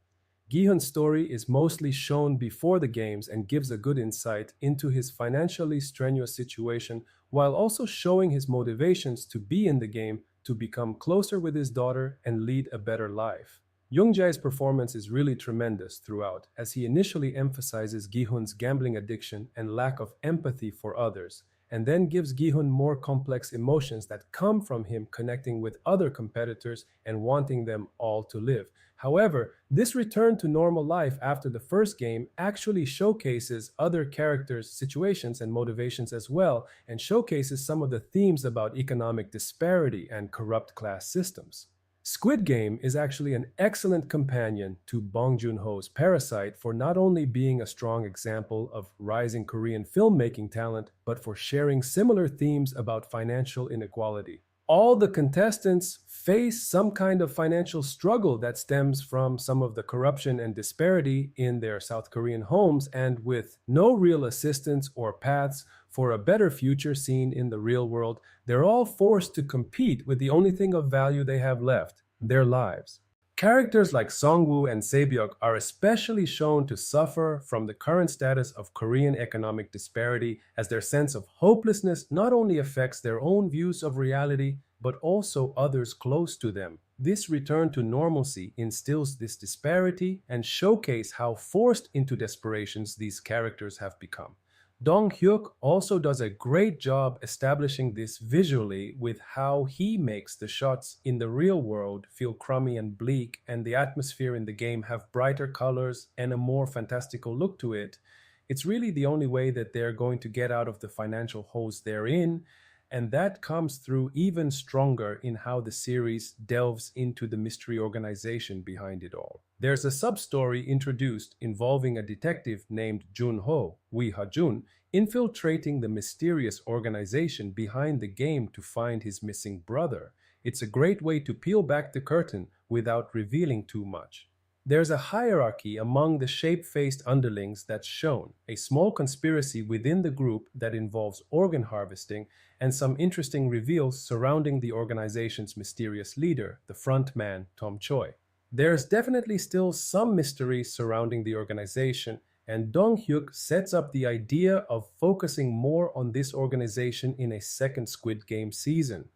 Gi-hun's story is mostly shown before the games and gives a good insight into his financially strenuous situation while also showing his motivations to be in the game to become closer with his daughter and lead a better life. Jung-jae's performance is really tremendous throughout, as he initially emphasizes Gi-hun's gambling addiction and lack of empathy for others, and then gives Gi-hun more complex emotions that come from him connecting with other competitors and wanting them all to live. However, this return to normal life after the first game actually showcases other characters' situations and motivations as well, and showcases some of the themes about economic disparity and corrupt class systems. Squid Game is actually an excellent companion to Bong Joon-ho's Parasite for not only being a strong example of rising Korean filmmaking talent, but for sharing similar themes about financial inequality. All the contestants face some kind of financial struggle that stems from some of the corruption and disparity in their South Korean homes, and with no real assistance or paths for a better future seen in the real world, they're all forced to compete with the only thing of value they have left, their lives. Characters like Song-woo and Se-byuk are especially shown to suffer from the current status of Korean economic disparity, as their sense of hopelessness not only affects their own views of reality, but also others close to them. This return to normalcy instills this disparity and showcase how forced into desperations these characters have become. Dong-hyuk also does a great job establishing this visually with how he makes the shots in the real world feel crummy and bleak, and the atmosphere in the game have brighter colors and a more fantastical look to it. It's really the only way that they're going to get out of the financial holes they're in, and that comes through even stronger in how the series delves into the mystery organization behind it all. There's a sub-story introduced involving a detective named Jun-ho, Ha-joon, infiltrating the mysterious organization behind the game to find his missing brother. It's a great way to peel back the curtain without revealing too much. There's a hierarchy among the shape-faced underlings that's shown, a small conspiracy within the group that involves organ harvesting, and some interesting reveals surrounding the organization's mysterious leader, the front man, Tom Choi. There's definitely still some mystery surrounding the organization, and Dong-hyuk sets up the idea of focusing more on this organization in a second Squid Game season.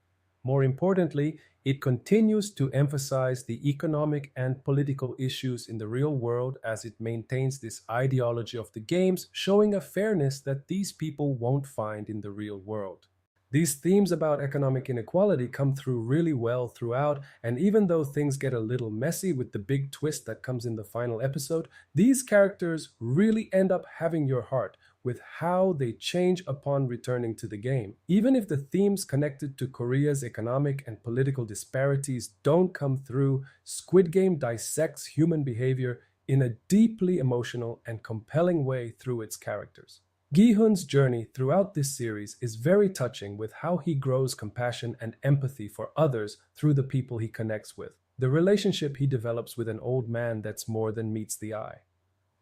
More importantly, it continues to emphasize the economic and political issues in the real world as it maintains this ideology of the games, showing a fairness that these people won't find in the real world. These themes about economic inequality come through really well throughout, and even though things get a little messy with the big twist that comes in the final episode, these characters really end up having your heart with how they change upon returning to the game. Even if the themes connected to Korea's economic and political disparities don't come through, Squid Game dissects human behavior in a deeply emotional and compelling way through its characters. Gi-hun's journey throughout this series is very touching with how he grows compassion and empathy for others through the people he connects with. The relationship he develops with an old man that's more than meets the eye.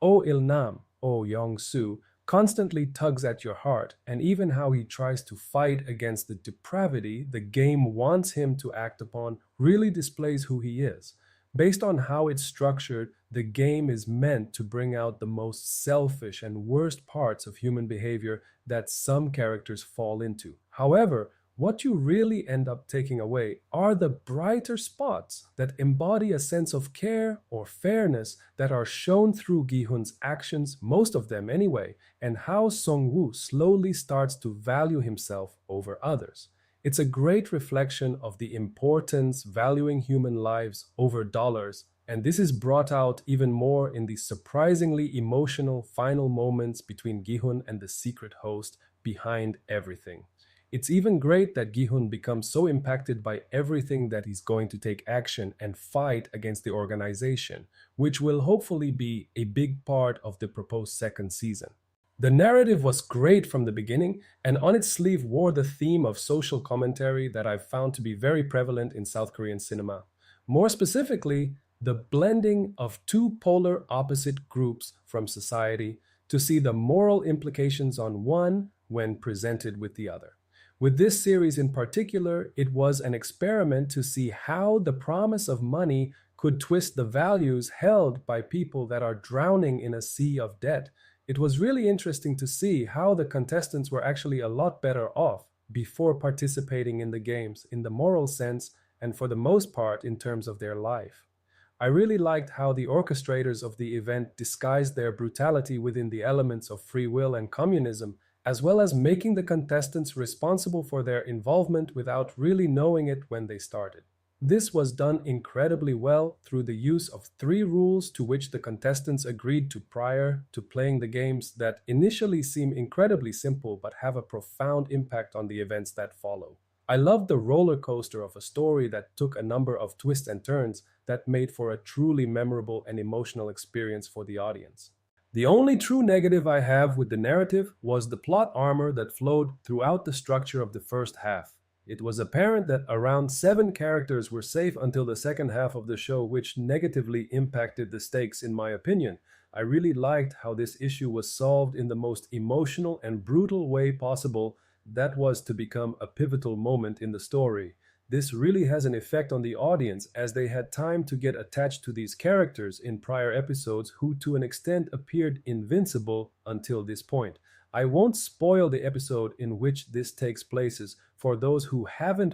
Oh Il-nam, oh Yeong-su, constantly tugs at your heart, and even how he tries to fight against the depravity the game wants him to act upon really displays who he is. Based on how it's structured, the game is meant to bring out the most selfish and worst parts of human behavior that some characters fall into. However, what you really end up taking away are the brighter spots that embody a sense of care or fairness that are shown through Gi-hun's actions, most of them anyway, and how Song-woo slowly starts to value himself over others. It's a great reflection of the importance valuing human lives over dollars And this is brought out even more in the surprisingly emotional final moments between Gi-hun and the secret host behind everything. It's even great that Gi-hun becomes so impacted by everything that he's going to take action and fight against the organization, which will hopefully be a big part of the proposed second season. The narrative was great from the beginning, and on its sleeve wore the theme of social commentary that I've found to be very prevalent in South Korean cinema. More specifically, the blending of two polar opposite groups from society to see the moral implications on one when presented with the other. With this series in particular, it was an experiment to see how the promise of money could twist the values held by people that are drowning in a sea of debt. It was really interesting to see how the contestants were actually a lot better off before participating in the games in the moral sense and for the most part in terms of their life. I really liked how the orchestrators of the event disguised their brutality within the elements of free will and communism, as well as making the contestants responsible for their involvement without really knowing it when they started. This was done incredibly well through the use of 3 rules to which the contestants agreed to prior to playing the games that initially seem incredibly simple but have a profound impact on the events that follow. I loved the roller coaster of a story that took a number of twists and turns that made for a truly memorable and emotional experience for the audience. The only true negative I have with the narrative was the plot armor that flowed throughout the structure of the first half. It was apparent that around 7 characters were safe until the second half of the show, which negatively impacted the stakes in my opinion. I really liked how this issue was solved in the most emotional and brutal way possible. That was to become a pivotal moment in the story. This really has an effect on the audience as they had time to get attached to these characters in prior episodes who to an extent appeared invincible until this point. I won't spoil the episode in which this takes place for those who haven't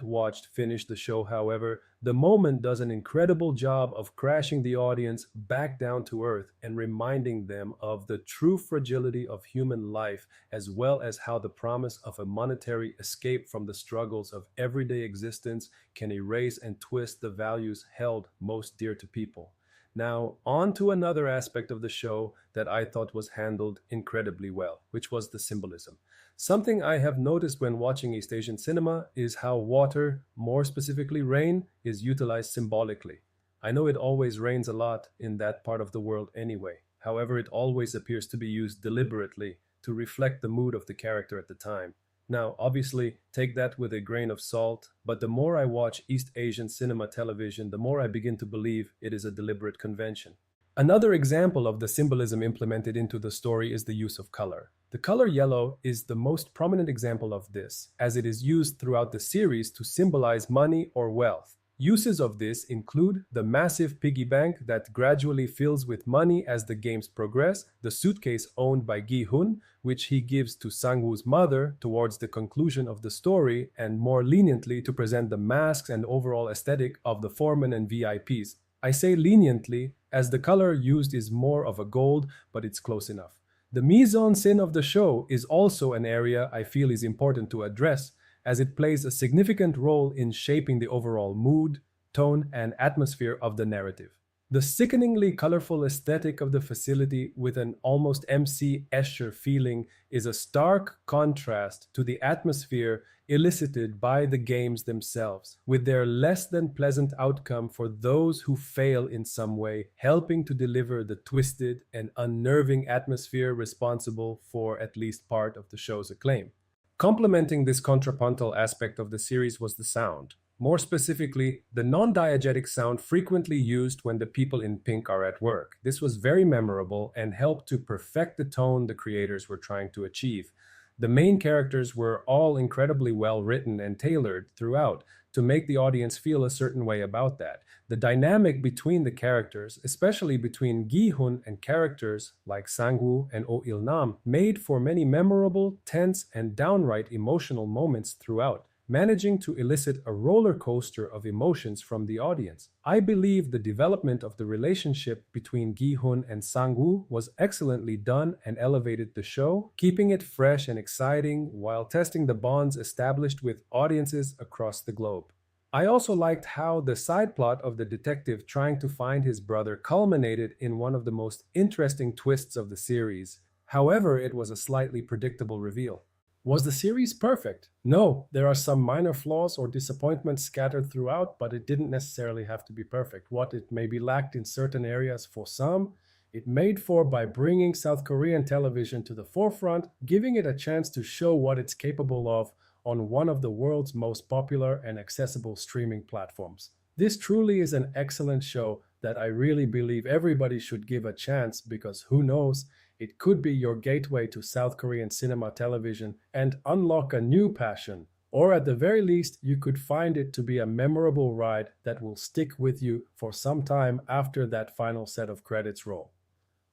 finished the show. However, the moment does an incredible job of crashing the audience back down to earth and reminding them of the true fragility of human life, as well as how the promise of a monetary escape from the struggles of everyday existence can erase and twist the values held most dear to people. Now, on to another aspect of the show that I thought was handled incredibly well, which was the symbolism. Something I have noticed when watching East Asian cinema is how water, more specifically rain, is utilized symbolically. I know it always rains a lot in that part of the world anyway. However, it always appears to be used deliberately to reflect the mood of the character at the time. Now, obviously, take that with a grain of salt, but the more I watch East Asian cinema television, the more I begin to believe it is a deliberate convention. Another example of the symbolism implemented into the story is the use of color. The color yellow is the most prominent example of this, as it is used throughout the series to symbolize money or wealth. Uses of this include the massive piggy bank that gradually fills with money as the games progress, the suitcase owned by Gi-hun, which he gives to Sang-woo's mother towards the conclusion of the story, and more leniently to present the masks and overall aesthetic of the foremen and VIPs. I say leniently as the color used is more of a gold, but it's close enough. The mise-en-scène of the show is also an area I feel is important to address, as it plays a significant role in shaping the overall mood, tone, and atmosphere of the narrative. The sickeningly colorful aesthetic of the facility with an almost MC Escher feeling is a stark contrast to the atmosphere elicited by the games themselves, with their less than pleasant outcome for those who fail in some way, helping to deliver the twisted and unnerving atmosphere responsible for at least part of the show's acclaim. Complementing this contrapuntal aspect of the series was the sound. More specifically, the non-diegetic sound frequently used when the people in pink are at work. This was very memorable and helped to perfect the tone the creators were trying to achieve. The main characters were all incredibly well written and tailored throughout to make the audience feel a certain way about that. The dynamic between the characters, especially between Gi-hun and characters like Sang-woo and Oh Il-nam, made for many memorable, tense, and downright emotional moments throughout, managing to elicit a roller coaster of emotions from the audience. I believe the development of the relationship between Gi-hun and Sang-woo was excellently done and elevated the show, keeping it fresh and exciting while testing the bonds established with audiences across the globe. I also liked how the side plot of the detective trying to find his brother culminated in one of the most interesting twists of the series. However, it was a slightly predictable reveal. Was the series perfect? No, there are some minor flaws or disappointments scattered throughout, but it didn't necessarily have to be perfect. What it maybe lacked in certain areas for some, it made for by bringing South Korean television to the forefront, giving it a chance to show what it's capable of on one of the world's most popular and accessible streaming platforms. This truly is an excellent show that I really believe everybody should give a chance because who knows, it could be your gateway to South Korean cinema television and unlock a new passion. Or at the very least, you could find it to be a memorable ride that will stick with you for some time after that final set of credits roll.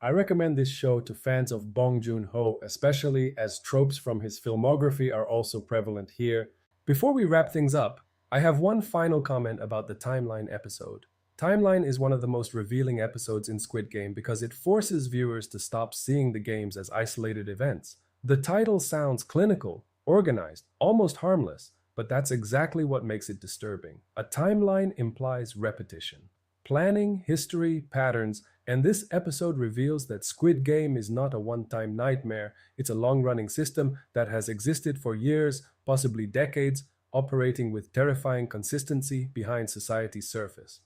I recommend this show to fans of Bong Joon-ho, especially as tropes from his filmography are also prevalent here. Before we wrap things up, I have one final comment about the Timeline episode. Timeline is one of the most revealing episodes in Squid Game because it forces viewers to stop seeing the games as isolated events. The title sounds clinical, organized, almost harmless, but that's exactly what makes it disturbing. A timeline implies repetition, planning, history, patterns, and this episode reveals that Squid Game is not a one-time nightmare. It's a long-running system that has existed for years, possibly decades, operating with terrifying consistency behind society's surface.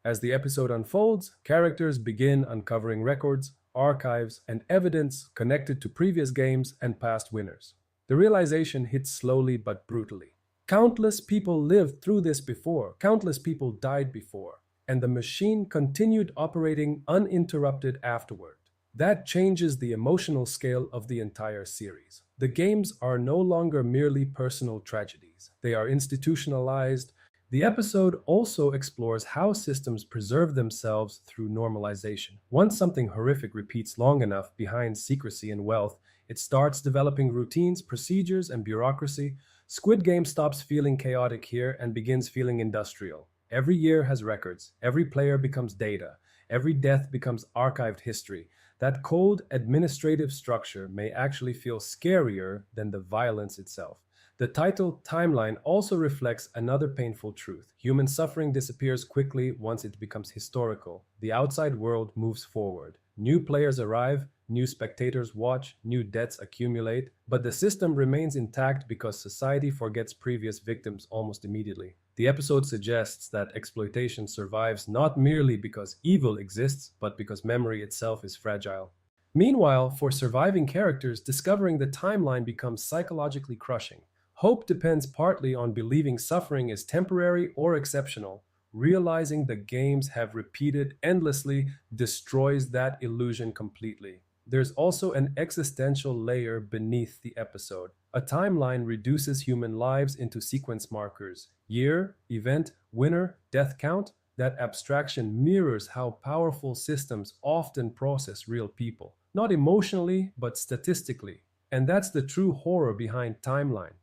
As the episode unfolds, characters begin uncovering records, archives, and evidence connected to previous games and past winners. The realization hits slowly but brutally. Countless people lived through this before, countless people died before, and the machine continued operating uninterrupted afterward. That changes the emotional scale of the entire series. The games are no longer merely personal tragedies. They are institutionalized. The episode also explores how systems preserve themselves through normalization. Once something horrific repeats long enough behind secrecy and wealth, it starts developing routines, procedures, and bureaucracy. Squid Game stops feeling chaotic here and begins feeling industrial. Every year has records. Every player becomes data. Every death becomes archived history. That cold administrative structure may actually feel scarier than the violence itself. The title Timeline also reflects another painful truth. Human suffering disappears quickly once it becomes historical. The outside world moves forward. New players arrive, new spectators watch, new debts accumulate, but the system remains intact because society forgets previous victims almost immediately. The episode suggests that exploitation survives not merely because evil exists, but because memory itself is fragile. Meanwhile, for surviving characters, discovering the timeline becomes psychologically crushing. Hope depends partly on believing suffering is temporary or exceptional. Realizing the games have repeated endlessly destroys that illusion completely. There's also an existential layer beneath the episode. A timeline reduces human lives into sequence markers. Year, event, winner, death count. That abstraction mirrors how powerful systems often process real people. Not emotionally, but statistically. And that's the true horror behind timeline.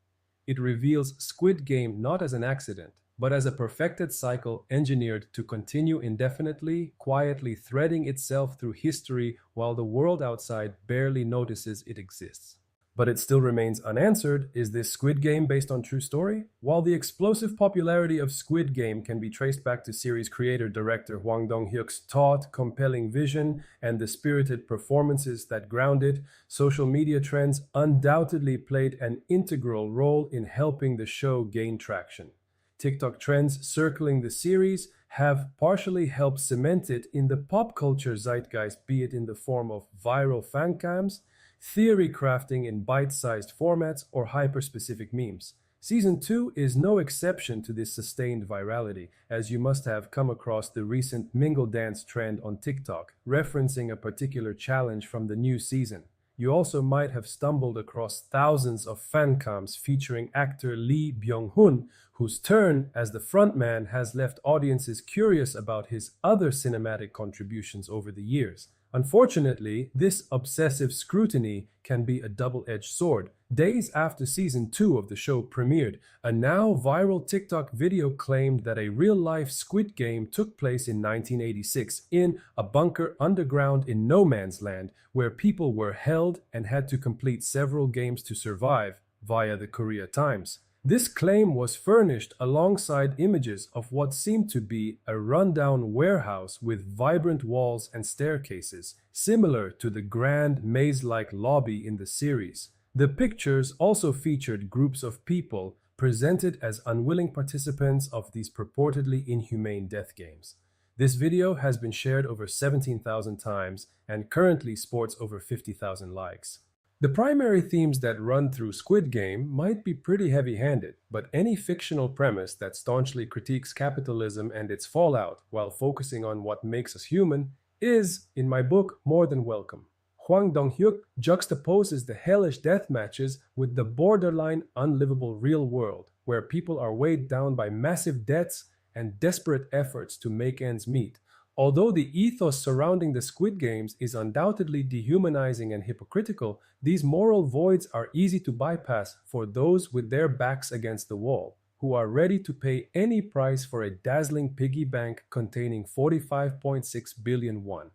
It reveals Squid Game not as an accident, but as a perfected cycle engineered to continue indefinitely, quietly threading itself through history while the world outside barely notices it exists. But it still remains unanswered. Is this Squid Game based on true story? While the explosive popularity of Squid Game can be traced back to series creator-director Hwang Dong-hyuk's taut, compelling vision and the spirited performances that ground it, social media trends undoubtedly played an integral role in helping the show gain traction. TikTok trends circling the series have partially helped cement it in the pop culture zeitgeist, be it in the form of viral fan cams, theory crafting in bite-sized formats, or hyper-specific memes. Season 2 is no exception to this sustained virality, as you must have come across the recent mingle dance trend on TikTok, referencing a particular challenge from the new season. You also might have stumbled across thousands of fancams featuring actor Lee Byung-hun, whose turn as the frontman has left audiences curious about his other cinematic contributions over the years. Unfortunately, this obsessive scrutiny can be a double-edged sword. Days after Season 2 of the show premiered, a now viral TikTok video claimed that a real-life Squid Game took place in 1986 in a bunker underground in no man's land where people were held and had to complete several games to survive via the Korea Times. This claim was furnished alongside images of what seemed to be a rundown warehouse with vibrant walls and staircases, similar to the grand maze-like lobby in the series. The pictures also featured groups of people presented as unwilling participants of these purportedly inhumane death games. This video has been shared over 17,000 times and currently sports over 50,000 likes. The primary themes that run through Squid Game might be pretty heavy-handed, but any fictional premise that staunchly critiques capitalism and its fallout while focusing on what makes us human is, in my book, more than welcome. Hwang Dong-hyuk juxtaposes the hellish death matches with the borderline unlivable real world, where people are weighed down by massive debts and desperate efforts to make ends meet. Although the ethos surrounding the Squid Games is undoubtedly dehumanizing and hypocritical, these moral voids are easy to bypass for those with their backs against the wall, who are ready to pay any price for a dazzling piggy bank containing 45.6 billion won.